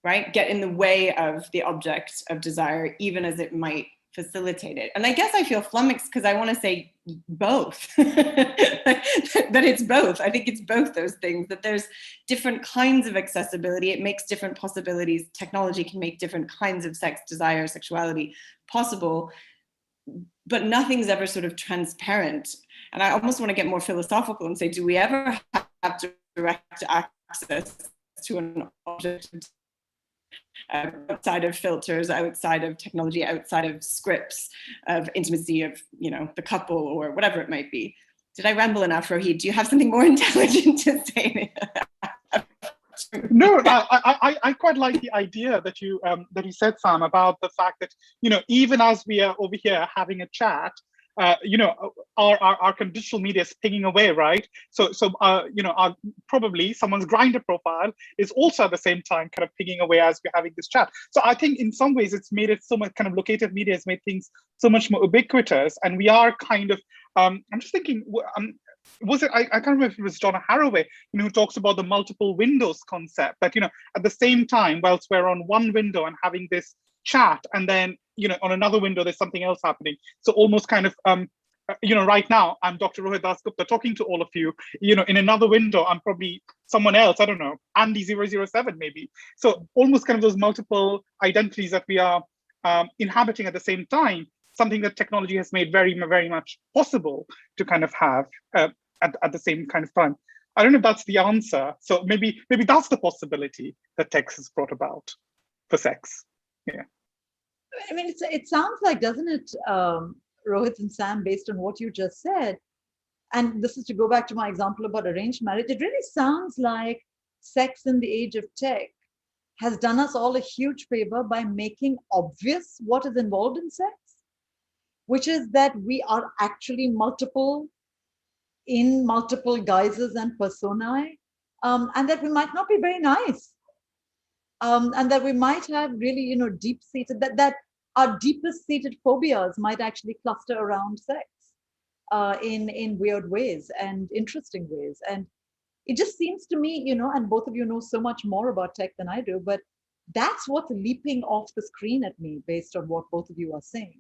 right? Get in the way of the object of desire, even as it might facilitate it? And I guess I feel flummoxed because I want to say both, that it's both. I think it's both those things, that there's different kinds of accessibility. It makes different possibilities. Technology can make different kinds of sex, desire, sexuality possible, but nothing's ever sort of transparent. And I almost want to get more philosophical and say, do we ever have direct access to an object outside of filters, outside of technology, outside of scripts of intimacy of, the couple or whatever it might be? Did I ramble enough, Rohit? Do you have something more intelligent to say?
No, I quite like the idea that you said, Sam, about the fact that, even as we are over here having a chat, our conditional media is pinging away, right? So probably someone's Grindr profile is also at the same time kind of pinging away as we're having this chat. So I think in some ways it's made it so much, kind of locative media has made things so much more ubiquitous, and we are kind of, I'm just thinking, was it, I can't remember if it was Donna Haraway, who talks about the multiple windows concept, that, at the same time, whilst we're on one window and having this chat, and then, on another window, there's something else happening. So almost kind of, right now, I'm Dr. Rohit Dasgupta talking to all of you, in another window, I'm probably someone else, I don't know, Andy007 maybe. So almost kind of those multiple identities that we are inhabiting at the same time, something that technology has made very, very much possible to kind of have at the same kind of time. I don't know if that's the answer. So maybe that's the possibility that tech has brought about for sex. Yeah.
I mean, it sounds like, doesn't it, Rohit and Sam, based on what you just said, and this is to go back to my example about arranged marriage, it really sounds like sex in the age of tech has done us all a huge favor by making obvious what is involved in sex, which is that we are actually multiple in multiple guises and personae, and that we might not be very nice. And that we might have really, deep-seated, that our deepest-seated phobias might actually cluster around sex in weird ways and interesting ways. And it just seems to me, and both of you know so much more about tech than I do, but that's what's leaping off the screen at me based on what both of you are saying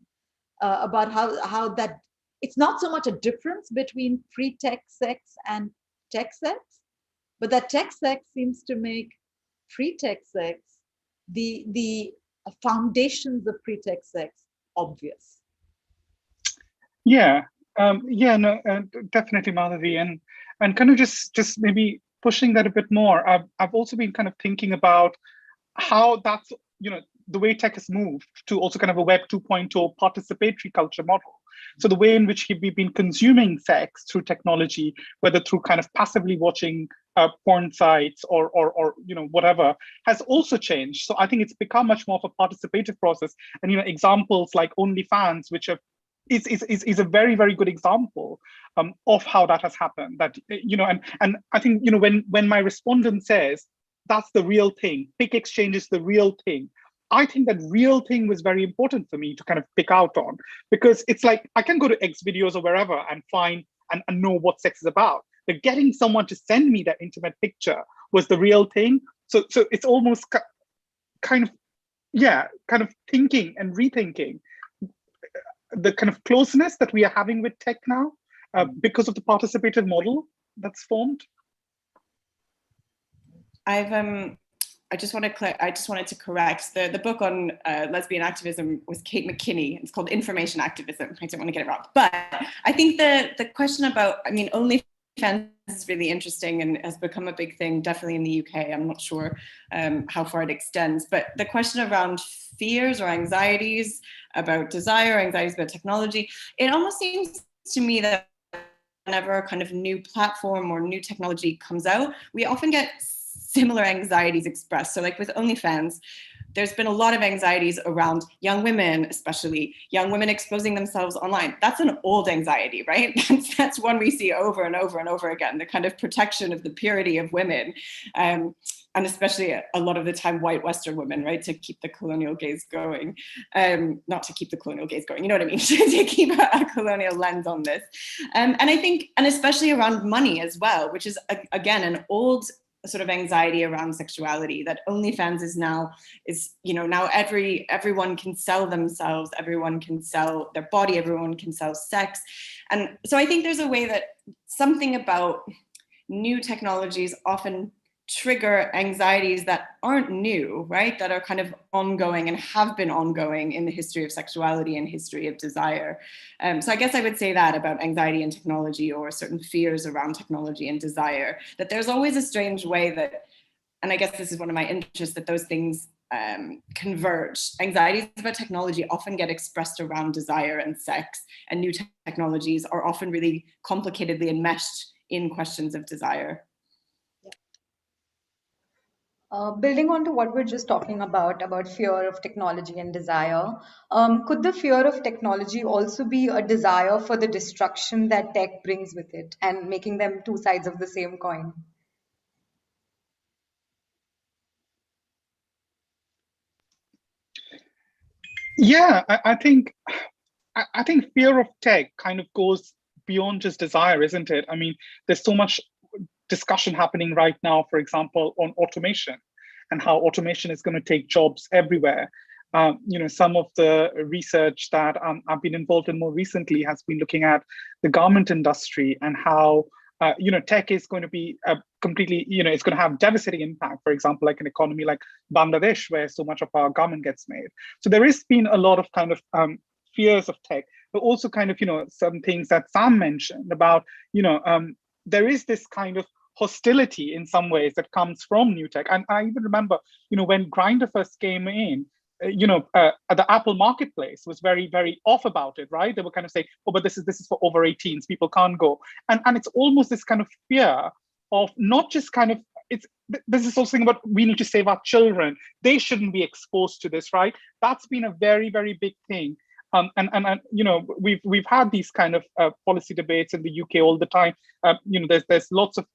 about how that it's not so much a difference between pre-tech sex and tech sex, but that tech sex seems to make pre-tech sex the foundations of pretext sex obvious?
Yeah, no, definitely, Madhavi, and kind of just maybe pushing that a bit more. I've also been kind of thinking about how that's, the way tech has moved to also kind of a Web 2.0 participatory culture model. So the way in which we've been consuming sex through technology, whether through kind of passively watching porn sites or whatever, has also changed. So I think it's become much more of a participative process. And examples like OnlyFans, which have is a very, very good example of how that has happened. That and I think when my respondent says that's the real thing, pick exchange is the real thing, I think that real thing was very important for me to kind of pick out on, because it's like I can go to X videos or wherever and find and know what sex is about. But getting someone to send me that intimate picture was the real thing. So it's almost kind of thinking and rethinking the kind of closeness that we are having with tech now because of the participative model that's formed.
I just wanted to correct the book on lesbian activism was Kate McKinney. It's called Information Activism. I don't want to get it wrong, but I think the question about, OnlyFans is really interesting and has become a big thing, definitely in the UK. I'm not sure how far it extends, but the question around fears or anxieties about desire, anxieties about technology, it almost seems to me that whenever a kind of new platform or new technology comes out, we often get similar anxieties expressed. So like with OnlyFans, there's been a lot of anxieties around young women, especially young women exposing themselves online. That's an old anxiety, right? That's one we see over and over and over again, the kind of protection of the purity of women. And especially a lot of the time, white Western women, right? To keep the colonial gaze going. Not to keep the colonial gaze going, you know what I mean? To keep a colonial lens on this. And I think, and especially around money as well, which is, again, an old sort of anxiety around sexuality, that OnlyFans is now everyone can sell themselves, everyone can sell their body, everyone can sell sex. And so I think there's a way that something about new technologies often trigger anxieties that aren't new, right? That are kind of ongoing and have been ongoing in the history of sexuality and history of desire. So I guess I would say that about anxiety and technology, or certain fears around technology and desire, that there's always a strange way that, and I guess this is one of my interests, that those things converge. Anxieties about technology often get expressed around desire and sex, and new technologies are often really complicatedly enmeshed in questions of desire.
Building on to what we're just talking about fear of technology and desire, could the fear of technology also be a desire for the destruction that tech brings with it, and making them two sides of the same coin?
Yeah, I think fear of tech kind of goes beyond just desire, isn't it? I mean, there's so much discussion happening right now, for example, on automation and how automation is going to take jobs everywhere. Some of the research that I've been involved in more recently has been looking at the garment industry and how tech is going to be completely, it's going to have devastating impact, for example, like an economy like Bangladesh, where so much of our garment gets made. So there has been a lot of kind of fears of tech, but also kind of, some things that Sam mentioned about, there is this kind of hostility in some ways that comes from new tech. And I even remember, when Grindr first came in, the Apple marketplace was very, very off about it, right? They were kind of saying, oh, but this is for over 18s, people can't go. And it's almost this kind of fear of not just kind of, this is also about, we need to save our children. They shouldn't be exposed to this, right? That's been a very, very big thing. And we've had these kind of policy debates in the UK all the time. There's lots of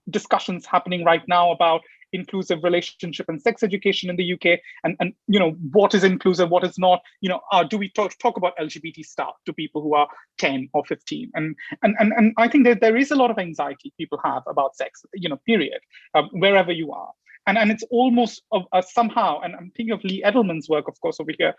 discussions happening right now about inclusive relationship and sex education in the UK, and what is inclusive, what is not. Do we talk about LGBT stuff to people who are 10 or 15? And I think that there is a lot of anxiety people have about sex, period, wherever you are. And it's almost somehow, and I'm thinking of Lee Edelman's work, of course, over here,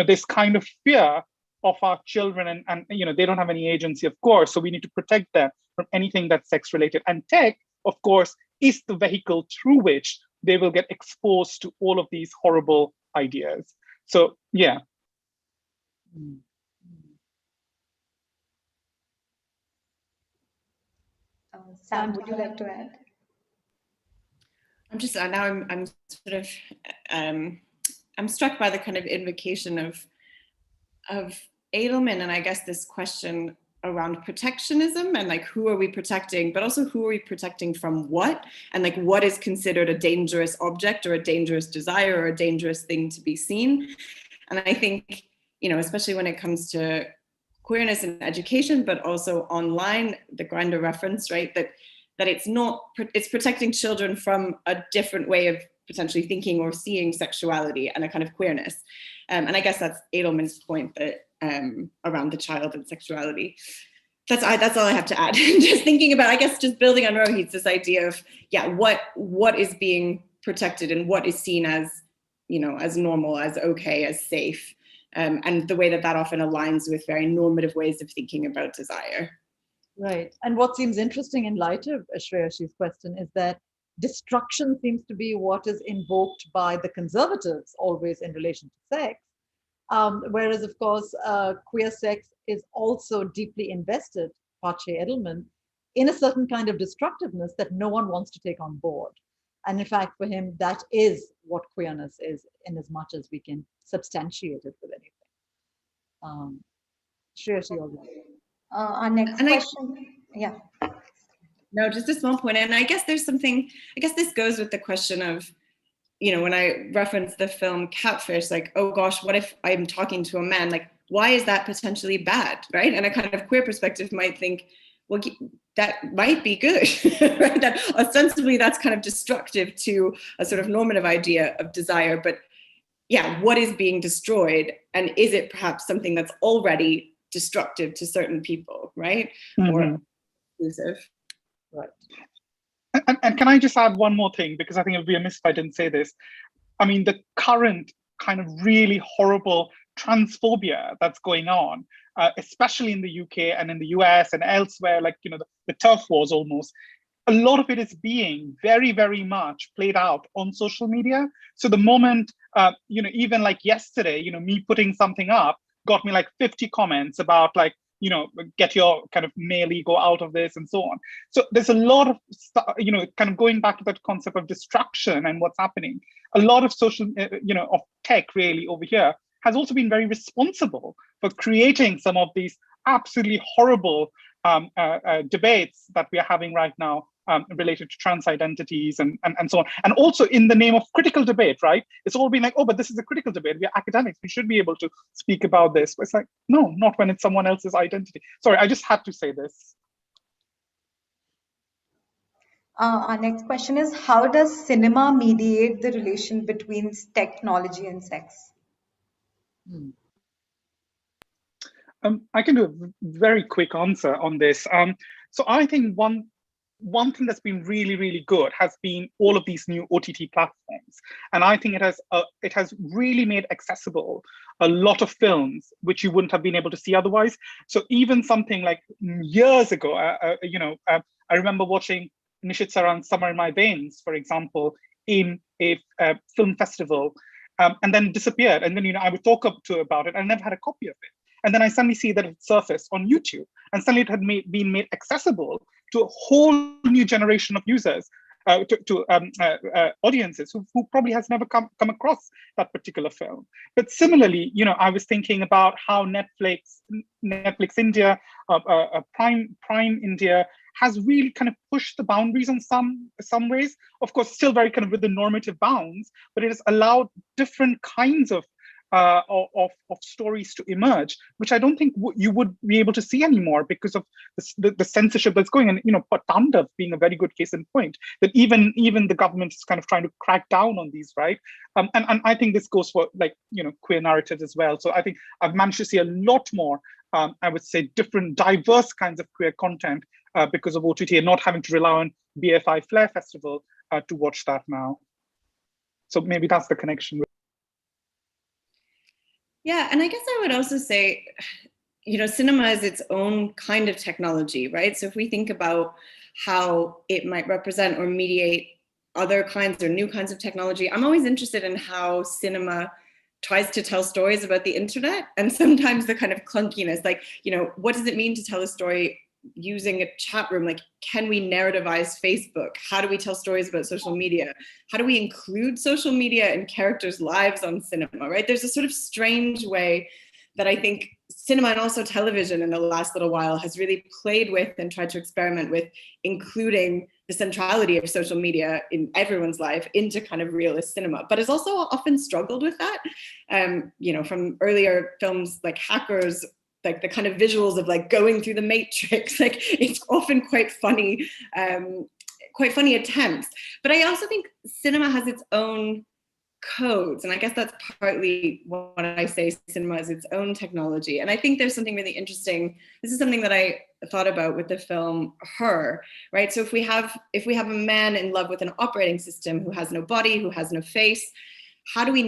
this kind of fear of our children, and they don't have any agency, of course, so we need to protect them from anything that's sex related. And tech, of course, is the vehicle through which they will get exposed to all of these horrible ideas. So yeah.
Sam, would you like to add?
I'm just now I'm sort of I'm struck by the kind of invocation of Edelman, and I guess this question around protectionism and like who are we protecting, but also who are we protecting from what, and like what is considered a dangerous object or a dangerous desire or a dangerous thing to be seen. And I think, you know, especially when it comes to queerness in education, but also online, the Grindr reference, right, that it's protecting children from a different way of potentially thinking or seeing sexuality and a kind of queerness. And I guess that's Edelman's point that around the child and sexuality. That's all I have to add. Just thinking about, I guess, just building on Rohit's, this idea of, yeah, what is being protected and what is seen as, you know, as normal, as okay, as safe, and the way that often aligns with very normative ways of thinking about desire.
Right. And what seems interesting in light of Shreyashi's question is that destruction seems to be what is invoked by the conservatives always in relation to sex. Whereas, of course, queer sex is also deeply invested, Pache Edelman, in a certain kind of destructiveness that no one wants to take on board. And in fact, for him, that is what queerness is, in as much as we can substantiate it with anything. Shreyashi,
our next question. Yeah.
No, just a small point. And I guess there's something, I guess this goes with the question of, you know, when I reference the film Catfish, like, oh gosh, what if I'm talking to a man? Like, why is that potentially bad, right? And a kind of queer perspective might think, well, that might be good, right? That ostensibly that's kind of destructive to a sort of normative idea of desire. But yeah, what is being destroyed? And is it perhaps something that's already destructive to certain people, right? Or exclusive.
Right.
And can I just add one more thing, because I think it would be amiss if I didn't say this. I mean, the current kind of really horrible transphobia that's going on, especially in the UK and in the US and elsewhere, like, you know, the turf wars almost, a lot of it is being very, very much played out on social media. So the moment, you know, even like yesterday, you know, me putting something up got me like 50 comments about like, you know, get your kind of male ego out of this and so on. So there's a lot of stuff, you know, kind of going back to that concept of destruction and what's happening. A lot of social, you know, of tech really over here has also been very responsible for creating some of these absolutely horrible debates that we are having right now related to trans identities and so on. And also in the name of critical debate, right? It's all been like, oh, but this is a critical debate. We are academics. We should be able to speak about this. But it's like, no, not when it's someone else's identity. Sorry, I just had to say this.
Our next question is, how does cinema mediate the relation between technology and sex?
I can do a very quick answer on this. So I think one thing that's been really, really good has been all of these new OTT platforms. And I think it has really made accessible a lot of films which you wouldn't have been able to see otherwise. So even something like years ago, you know, I remember watching Nishit Saran's Summer in My Veins, for example, in a film festival, and then disappeared. And then, you know, I would talk up to about it. I never had a copy of it. And then I suddenly see that it surfaced on YouTube, and suddenly it had been made accessible to a whole new generation of users, to audiences who probably has never come across that particular film. But similarly, you know, I was thinking about how Netflix India, Prime India has really kind of pushed the boundaries in some ways. Of course, still very kind of within normative bounds, but it has allowed different kinds of stories to emerge, which I don't think you would be able to see anymore because of the censorship that's going. And, you know, Patandav being a very good case in point, that even the government is kind of trying to crack down on these, right? And I think this goes for, like, you know, queer narratives as well. So I think I've managed to see a lot more, I would say, different, diverse kinds of queer content because of OTT, and not having to rely on BFI Flair Festival to watch that now. So maybe that's the connection.
Yeah, and I guess I would also say, you know, cinema is its own kind of technology, right? So if we think about how it might represent or mediate other kinds or new kinds of technology. I'm always interested in how cinema tries to tell stories about the internet, and sometimes the kind of clunkiness, like, what does it mean to tell a story using a chat room? Like, can we narrativize Facebook? How do we tell stories about social media? How do we include social media in characters' lives on cinema, right? There's a sort of strange way that I think cinema and also television in the last little while has really played with and tried to experiment with including the centrality of social media in everyone's life into kind of realist cinema, but has also often struggled with that. From earlier films like Hackers, like the kind of visuals of like going through the Matrix, like it's often quite funny attempts. But I also think cinema has its own codes, and I guess that's partly what I say cinema is its own technology. And I think there's something really interesting. This is something that I thought about with the film Her, right? So if we have a man in love with an operating system who has no body, who has no face, how do we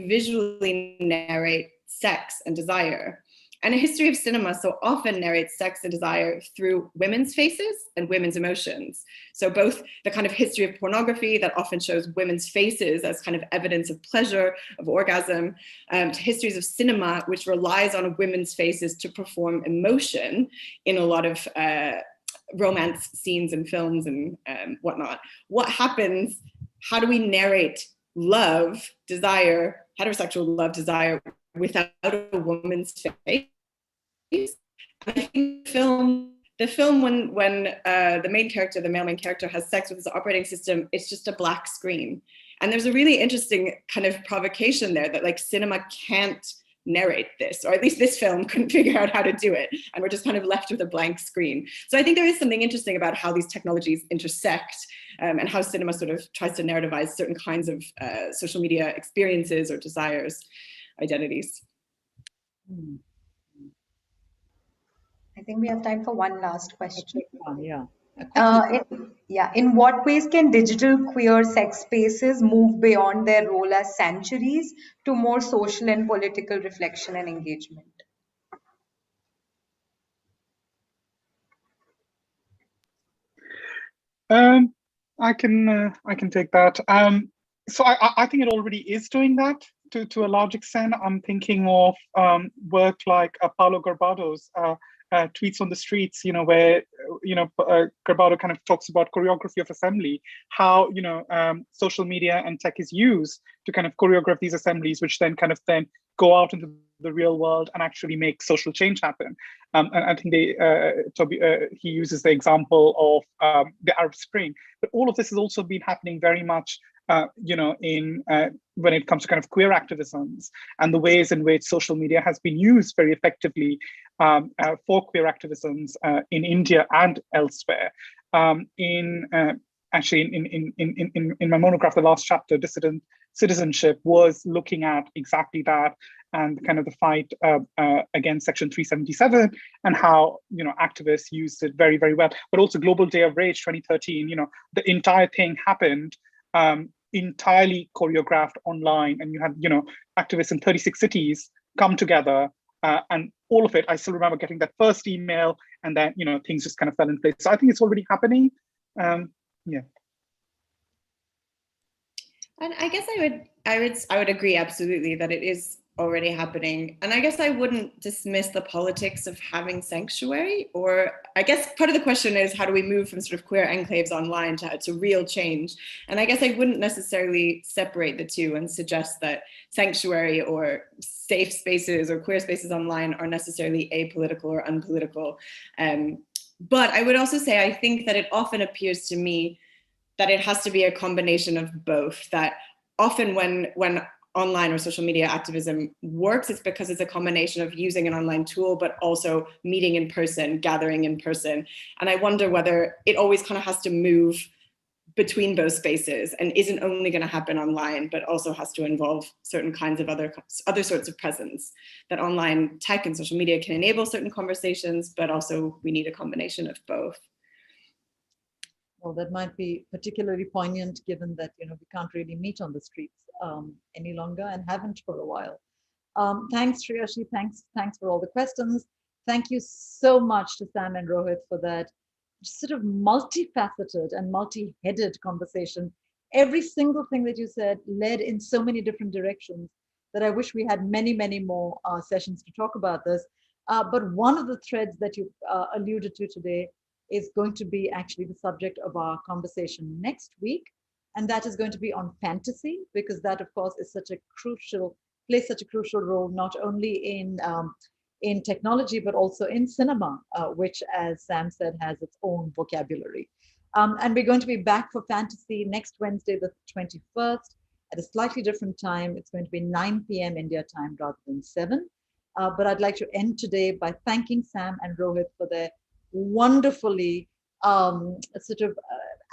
visually narrate sex and desire? And a history of cinema so often narrates sex and desire through women's faces and women's emotions. So both the kind of history of pornography that often shows women's faces as kind of evidence of pleasure, of orgasm, to histories of cinema, which relies on women's faces to perform emotion in a lot of romance scenes and films and whatnot. What happens? How do we narrate love, desire, heterosexual love, desire, without a woman's face? I think the film when the main character, the male main character, has sex with his operating system, it's just a black screen. And there's a really interesting kind of provocation there that like cinema can't narrate this, or at least this film couldn't figure out how to do it. And we're just kind of left with a blank screen. So I think there is something interesting about how these technologies intersect and how cinema sort of tries to narrativize certain kinds of social media experiences or desires, identities.
I think we have time for one last question.
Yeah.
In what ways can digital queer sex spaces move beyond their role as sanctuaries to more social and political reflection and engagement?
I can take that. So I think it already is doing that to a large extent. I'm thinking of work like Paulo Garbado's tweets on the streets, where Garbado kind of talks about choreography of assembly, how social media and tech is used to kind of choreograph these assemblies, which then go out into the real world and actually make social change happen. And I think he uses the example of the Arab Spring, but all of this has also been happening very much in when it comes to kind of queer activisms and the ways in which social media has been used very effectively for queer activisms in India and elsewhere. In my monograph, the last chapter, Dissident Citizenship, was looking at exactly that and kind of the fight against Section 377 and how activists used it very, very well. But also Global Day of Rage 2013, the entire thing happened entirely choreographed online, and you had activists in 36 cities come together, and all of it. I still remember getting that first email, and then things just kind of fell in place. So I think it's already happening. Yeah.
And I guess I would agree absolutely that it is already happening. And I guess I wouldn't dismiss the politics of having sanctuary, or I guess part of the question is how do we move from sort of queer enclaves online to real change? And I guess I wouldn't necessarily separate the two and suggest that sanctuary or safe spaces or queer spaces online are necessarily apolitical or unpolitical. But I would also say I think that it often appears to me that it has to be a combination of both, that often when online or social media activism works, it's because it's a combination of using an online tool, but also meeting in person, gathering in person. And I wonder whether it always kind of has to move between those spaces and isn't only going to happen online, but also has to involve certain kinds of other sorts of presence. That online tech and social media can enable certain conversations, but also we need a combination of both.
Well, that might be particularly poignant given that we can't really meet on the streets any longer and haven't for a while. Thanks, Shreyashi. Thanks for all the questions. Thank you so much to Sam and Rohit for that sort of multifaceted and multi-headed conversation. Every single thing that you said led in so many different directions that I wish we had many, many more sessions to talk about this. But one of the threads that you alluded to today is going to be actually the subject of our conversation next week. And that is going to be on fantasy, because that, of course, is plays such a crucial role, not only in technology, but also in cinema, which, as Sam said, has its own vocabulary. And we're going to be back for fantasy next Wednesday, the 21st, at a slightly different time. It's going to be 9 p.m. India time rather than 7. But I'd like to end today by thanking Sam and Rohit for their wonderfully sort of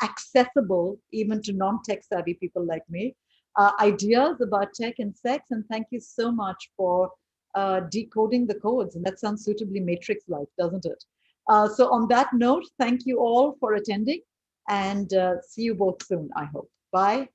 accessible, even to non-tech savvy people like me, ideas about tech and sex. And thank you so much for decoding the codes. And that sounds suitably Matrix-like, doesn't it? So on that note, thank you all for attending, and see you both soon, I hope. Bye.